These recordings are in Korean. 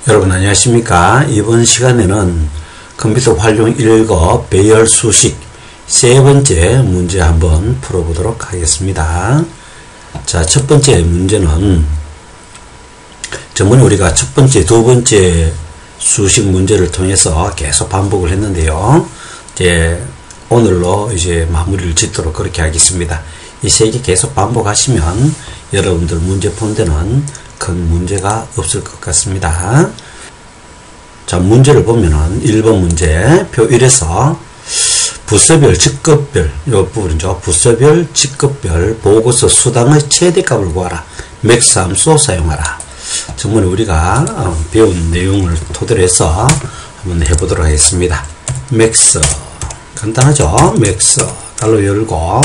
여러분 안녕하십니까. 이번 시간에는 컴퓨터 활용 1급 배열 수식 세 번째 문제 한번 풀어보도록 하겠습니다. 자, 첫 번째 문제는 전번에 우리가 첫 번째, 두 번째 수식 문제를 통해서 계속 반복을 했는데요. 이제 오늘로 이제 마무리를 짓도록 그렇게 하겠습니다. 이 세 개 계속 반복하시면 여러분들 문제 푸는 데는 큰 문제가 없을 것 같습니다. 자, 문제를 보면은 1번 문제 표 1에서 부서별, 직급별, 이 부분이죠. 부서별, 직급별 보고서 수당의 최대값을 구하라. 맥스 함수 사용하라. 전번에 우리가 배운 내용을 토대로 해서 한번 해보도록 하겠습니다. 맥스 간단하죠. 맥스 갈로 열고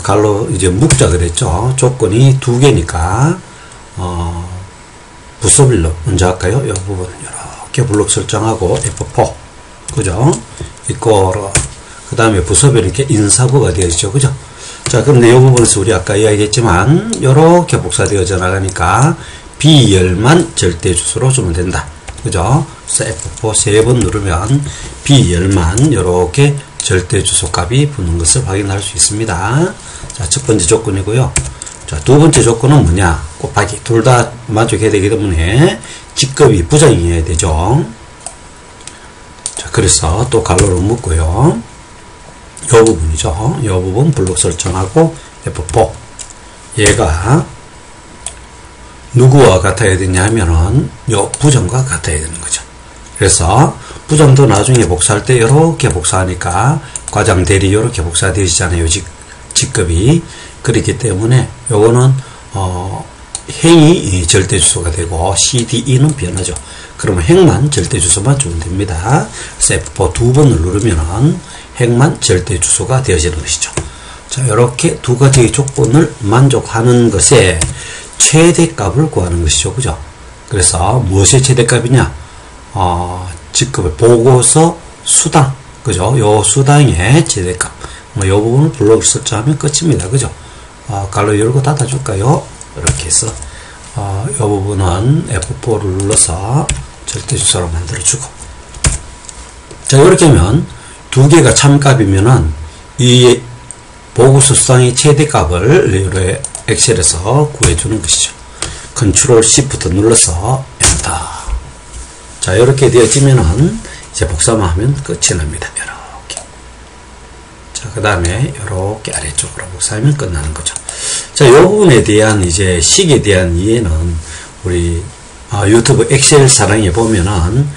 갈로 이제 묶자 그랬죠. 조건이 두 개니까 부서별로 먼저 할까요? 이 부분 이렇게 블록 설정하고 F4 그죠? 있고 그 다음에 부서별은 이렇게 인사구가 되어지죠. 그죠? 자, 그런데 이 부분에서 우리 아까 이야기했지만 이렇게 복사되어져 나가니까 B열만 절대 주소로 주면 된다. 그죠? 그래서 F4 세 번 누르면 B열만 이렇게 절대 주소 값이 붙는 것을 확인할 수 있습니다. 자, 첫 번째 조건이고요. 자, 두 번째 조건은 뭐냐? 곱하기. 둘 다 만족해야 되기 때문에 직급이 부정이어야 되죠. 자, 그래서 또 갈로를 묶고요. 이 부분이죠. 이 부분 블록 설정하고 F4. 얘가 누구와 같아야 되냐 하면은 요 부정과 같아야 되는 거죠. 그래서 부정도 나중에 복사할 때 이렇게 복사하니까 과장 대리 이렇게 복사되시잖아요. 직급이. 그렇기 때문에 요거는 행이 절대 주소가 되고 CDE는 변하죠. 그러면 행만 절대 주소만 주면 됩니다. 그래서 F4 두 번을 누르면은 행만 절대 주소가 되어지는 것이죠. 자, 이렇게 두 가지의 조건을 만족하는 것에 최대값을 구하는 것이죠. 그죠? 그래서 무엇의 최대값이냐? 직급의 보고서 수당. 그죠? 요 수당의 최대값. 이 부분을 블록을 설정하면 끝입니다. 그죠? 갈로 열고 닫아줄까요? 이렇게 해서, 이 부분은 F4를 눌러서 절대 주소로 만들어주고. 자, 이렇게 하면 두 개가 참값이면은 이 보고서 수당의 최대값을 엑셀에서 구해주는 것이죠. 컨트롤 시프트 눌러서 엔터. 자, 이렇게 되어지면은 이제 복사만 하면 끝이 납니다. 이렇게. 자, 그 다음에 이렇게 아래쪽으로 복사하면 끝나는 거죠. 자, 이 부분에 대한 이제 식에 대한 이해는 우리 유튜브 엑셀 사랑에 보면은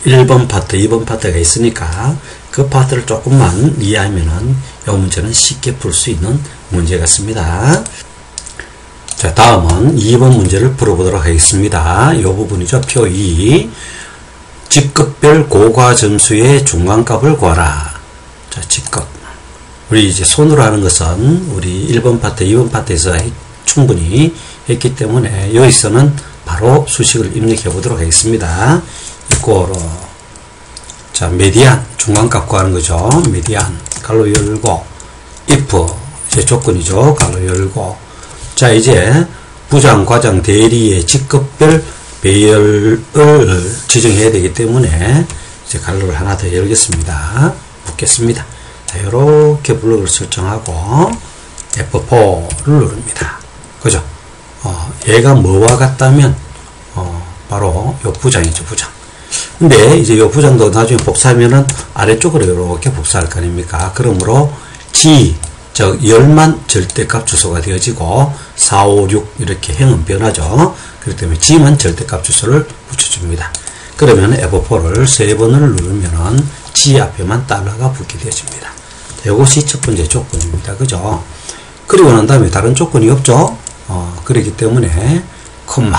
1번 파트, 2번 파트가 있으니까 그 파트를 조금만 이해하면은 이 문제는 쉽게 풀 수 있는 문제 같습니다. 자, 다음은 2번 문제를 풀어보도록 하겠습니다. 이 부분이죠. 표 2. 직급별 고과 점수의 중간값을 구하라. 자, 직급. 우리 이제 손으로 하는 것은 우리 1번 파트, 2번 파트에서 충분히 했기 때문에 여기서는 바로 수식을 입력해 보도록 하겠습니다. 이꼬로. 자, 메디안. 중간값 구하는 거죠. 메디안. 갈로 열고. if. 이제 조건이죠. 갈로 열고. 자, 이제 부장, 과장, 대리의 직급별 배열을 지정해야 되기 때문에 이제 갈로를 하나 더 열겠습니다. 붙겠습니다. 자, 이렇게 블록을 설정하고 F4를 누릅니다. 그죠? 얘가 뭐와 같다면 바로 요 부장이죠. 부장. 근데 이제 요 부장도 나중에 복사하면은 아래쪽으로 이렇게 복사할 거 아닙니까? 그러므로 즉 열만 절대값 주소가 되어지고 4, 5, 6 이렇게 행은 변하죠. 그렇기 때문에 G만 절대값 주소를 붙여줍니다. 그러면 F4를 세 번을 누르면은 G 앞에만 달러가 붙게 되어집니다. 이것이 첫 번째 조건입니다. 그죠? 그리고 난 다음에 다른 조건이 없죠. 그렇기 때문에 콤마.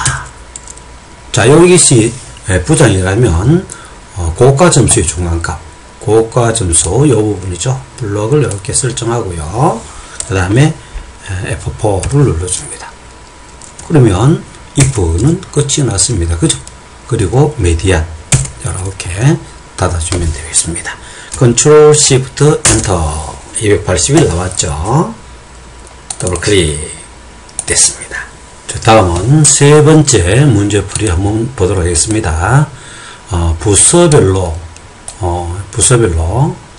자, 여기시 부장이라면 고가 점수의 중간값. 고가 점수 이 부분이죠. 블록을 이렇게 설정하고요. 그 다음에 F4를 눌러줍니다. 그러면 if는 끝이 났습니다. 그죠? 그리고 메디안 이렇게 닫아주면 되겠습니다. 컨트롤 시프트 엔터. 281 나왔죠? 더블 클릭 됐습니다. 자, 다음은 세 번째 문제풀이 한번 보도록 하겠습니다. 부서별로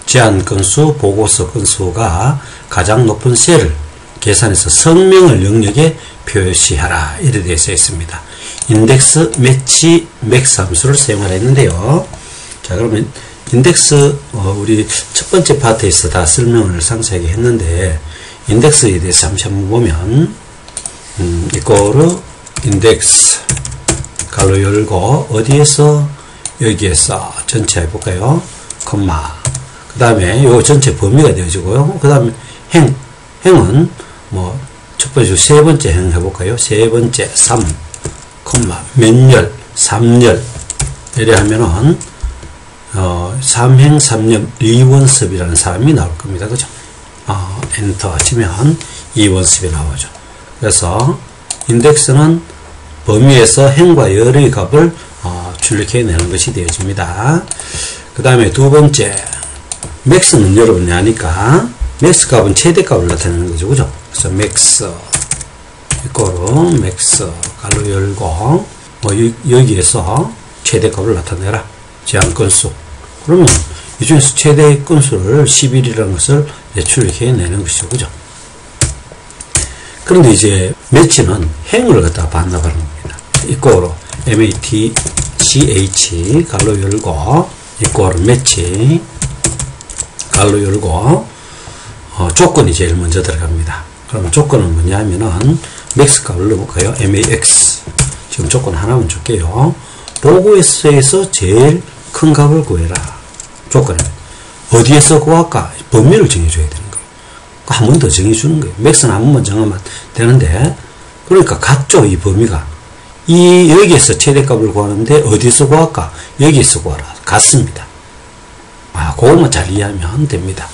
제한 건수, 보고서 건수가 가장 높은 셀을 계산해서 성명을 영역에 표시하라. 이래 되어 있습니다. 인덱스 매치 맥스 함수를 사용하라 했는데요. 자, 그러면 인덱스 우리 첫 번째 파트에서 다 설명을 상세하게 했는데, 인덱스에 대해서 잠시 한번 보면 이거를 인덱스 가로 열고 어디에서 여기에서 전체 해볼까요? 콤마 그 다음에 요 전체 범위가 되어지고요. 그 다음에 행은 뭐 첫 번째 세 번째 행 해볼까요? 세 번째 3 콤마 몇열 3열 이래 하면은 3행 3년 이원섭이라는 사람이 나올 겁니다. 그죠? 엔터 치면 이원섭이 나오죠. 그래서 인덱스는 범위에서 행과 열의 값을 출력해내는 것이 되어집니다. 그 다음에 두 번째, 맥스는 여러분이 아니까 맥스 값은 최대값을 나타내는 거죠. 그죠? 그래서 맥스 이거로 맥스 가로 열고 여기에서 최대값을 나타내라. 제한 건수. 그러면 이 중에서 최대 건수를 11이라는 것을 출력해내는 것이죠. 그죠? 그런데 이제 매치는 행을 갖다가 반납하는 겁니다. 이거로 match 갈로 열고 이거로 매치 갈로 열고 조건이 제일 먼저 들어갑니다. 그러면 조건은 뭐냐면은 맥스 값을 넣어볼까요? max 지금 조건 하나만 줄게요. 보고서에서 제일 큰 값을 구해라. 조건은 어디에서 구할까? 범위를 정해줘야 되는 거예요. 한 번 더 정해주는 거예요. 맥스는 한 번만 정하면 되는데, 그러니까 같죠, 이 범위가. 여기에서 최대값을 구하는데 어디서 구할까? 여기에서 구하라. 같습니다. 그것만 잘 이해하면 됩니다.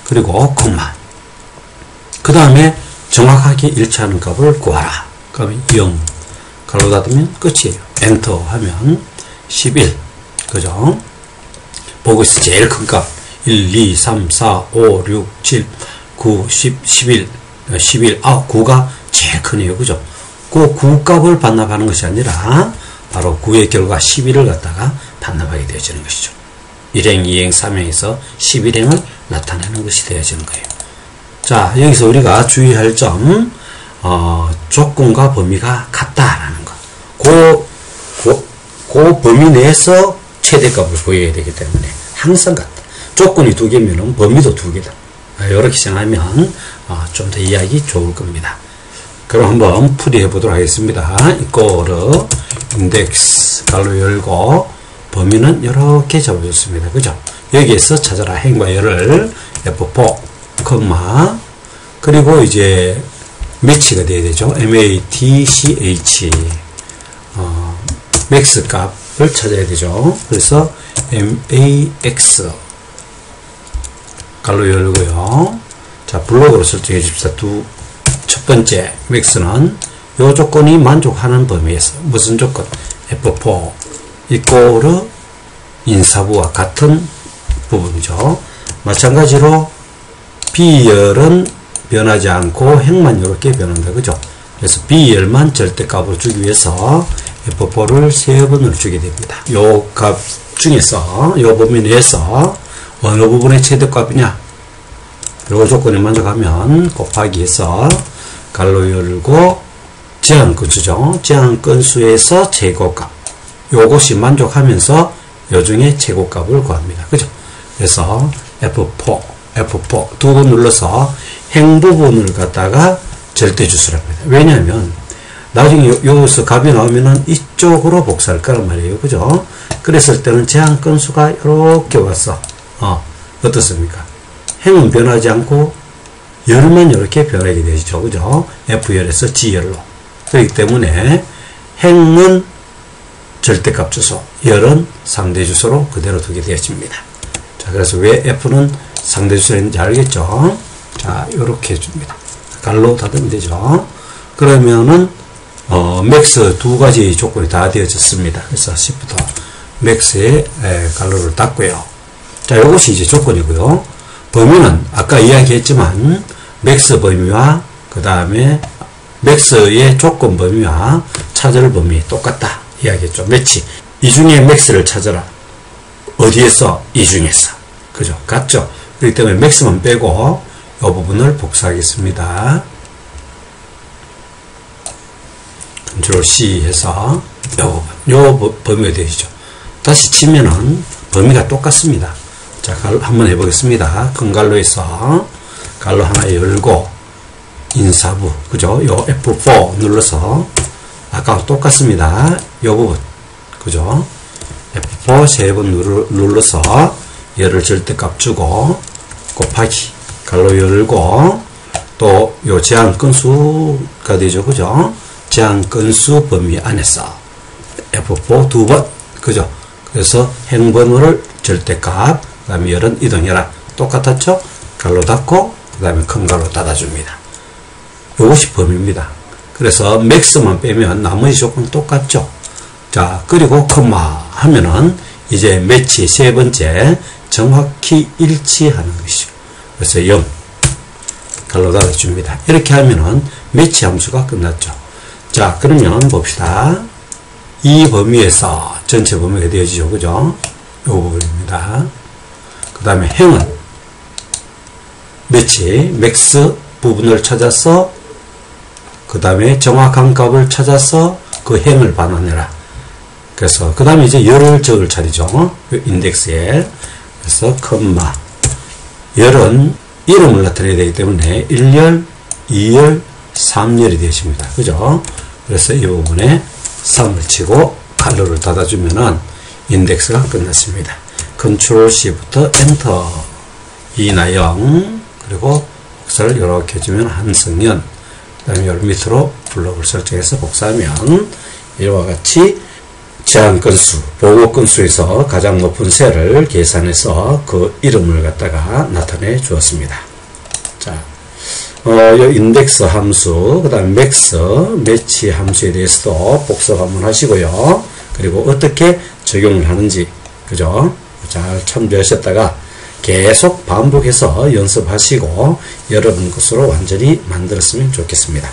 그리고 콤마. 그 다음에 정확하게 일치하는 값을 구하라. 그러면 0 가로 닫으면 끝이에요. 엔터 하면 11 그죠? 보고 있어 제일 큰 값 1, 2, 3, 4, 5, 6, 7, 9, 10, 11 9가 제일 크네요. 그죠? 그 9값을 반납하는 것이 아니라 바로 9의 결과 11을 갖다가 반납하게 되어지는 것이죠. 1행, 2행, 3행에서 11행을 나타내는 것이 되어지는 거예요. 자, 여기서 우리가 주의할 점, 조건과 범위가 같다라는 거. 그 범위 내에서 최대값을 구해야 되기 때문에 항상 같다. 조건이 2개면 범위도 2개다. 이렇게 생각하면 좀 더 이해하기 좋을 겁니다. 그럼 한번 풀이해 보도록 하겠습니다. 이거를 인덱스 가로 열고 범위는 이렇게 잡아줬습니다. 그죠? 여기에서 찾아라 행과 열을 F4, 콤마 그리고 이제 매치가 돼야 되죠. match 맥스 값을 찾아야 되죠. 그래서 max 가로 열고요. 자, 블록으로 설정해 줍시다. 첫 번째 맥스는 요 조건이 만족하는 범위에서 무슨 조건? F4 이꼬르 인사부와 같은 부분이죠. 마찬가지로 B열은 변하지 않고 행만 이렇게 변한다. 그죠? 그래서 B열만 절대값으로 주기 위해서 F4를 3번을 주게 됩니다. 요 값 중에서 요 범위 내에서 어느 부분의 최대값이냐? 요 조건에 만족하면 곱하기 해서 갈로 열고 제한 건수죠. 제한 건수에서 최고값. 요것이 만족하면서 요 중에 최고값을 구합니다. 그죠? 그래서 F4 두 번 눌러서 행 부분을 갖다가 절대주수라고 합니다. 왜냐하면 나중에 여기서 값이 나오면은 이쪽으로 복사할 거란 말이에요. 그죠? 그랬을 때는 제한 건수가 이렇게 와서 어떻습니까? 행은 변하지 않고 열만 이렇게 변하게 되죠. 그죠? F열에서 G열로. 그렇기 때문에 행은 절대값 주소, 열은 상대 주소로 그대로 두게 되어집니다. 자, 그래서 왜 F는 상대 주소인지 알겠죠? 자, 요렇게 해줍니다. 갈로 닫으면 되죠. 그러면은 맥스 두 가지 조건이 다 되어졌습니다. 그래서 Shift 맥스에 갈로를 닫고요. 자, 이것이 이제 조건이고요. 범위는 아까 이야기했지만 맥스 범위와 그 다음에 맥스의 조건 범위와 찾을 범위 똑같다 이야기했죠. 매치. 이 중에 맥스를 찾아라. 어디에서? 이 중에서. 그죠? 같죠? 그렇기 때문에 맥스만 빼고 이 부분을 복사하겠습니다. 컨트롤 C 해서 요 범위가 되시죠. 다시 치면은 범위가 똑같습니다. 자, 한번 해보겠습니다. 큰 갈로에서 갈로 하나 열고 인사부, 그죠? 요 F4 눌러서 아까와 똑같습니다. 요 부분, 그죠? F4 3번 눌러서 열을 절대값 주고 곱하기 갈로 열고 또 요 제한 건수가 되죠, 그죠? 제한 건수 범위 안에서 F4 2번, 그죠? 그래서 행번호를 절대값, 그 다음에 열은 이동해라. 똑같았죠? 갈로 닫고, 그 다음에 큰 갈로 닫아줍니다. 이것이 범위입니다. 그래서 맥스만 빼면 나머지 조건 똑같죠? 자, 그리고 컴마 하면은 이제 매치 세 번째 정확히 일치하는 것이죠. 그래서 0. 갈로 닫아줍니다. 이렇게 하면은 매치 함수가 끝났죠. 자, 그러면 봅시다. 이 범위에서 전체 범위가 되어지죠. 그죠? 이 부분입니다. 그 다음에 행은 매치, 맥스 부분을 찾아서 그 다음에 정확한 값을 찾아서 그 행을 반환해라. 그래서 그 다음에 이제 열을 적을 차례죠. 인덱스에. 그래서 컴마 열은 이름을 나타내야 되기 때문에 1열, 2열, 3열이 되십니다. 그죠? 그래서 이 부분에 3을 치고 갈로를 닫아주면은 인덱스가 끝났습니다. 컨트롤 C부터 엔터 2나 0 그리고 복사를 이렇게 해주면 한성연, 그 다음에 열 밑으로 블록을 설정해서 복사하면 이와 같이 제한 건수, 보고 건수에서 가장 높은 셀을 계산해서 그 이름을 갖다가 나타내 주었습니다. 자, 요 인덱스 함수, 그 다음에 맥스, 매치 함수에 대해서도 복습 한번 하시고요. 그리고 어떻게 적용을 하는지, 그죠? 잘 참조하셨다가 계속 반복해서 연습하시고 여러분 것으로 완전히 만들었으면 좋겠습니다.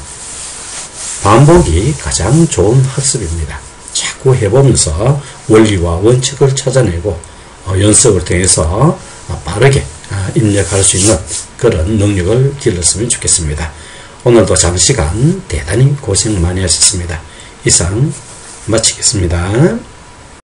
반복이 가장 좋은 학습입니다. 자꾸 해보면서 원리와 원칙을 찾아내고 연습을 통해서 빠르게 입력할 수 있는 그런 능력을 길렀으면 좋겠습니다. 오늘도 장시간 대단히 고생 많이 하셨습니다. 이상 마치겠습니다.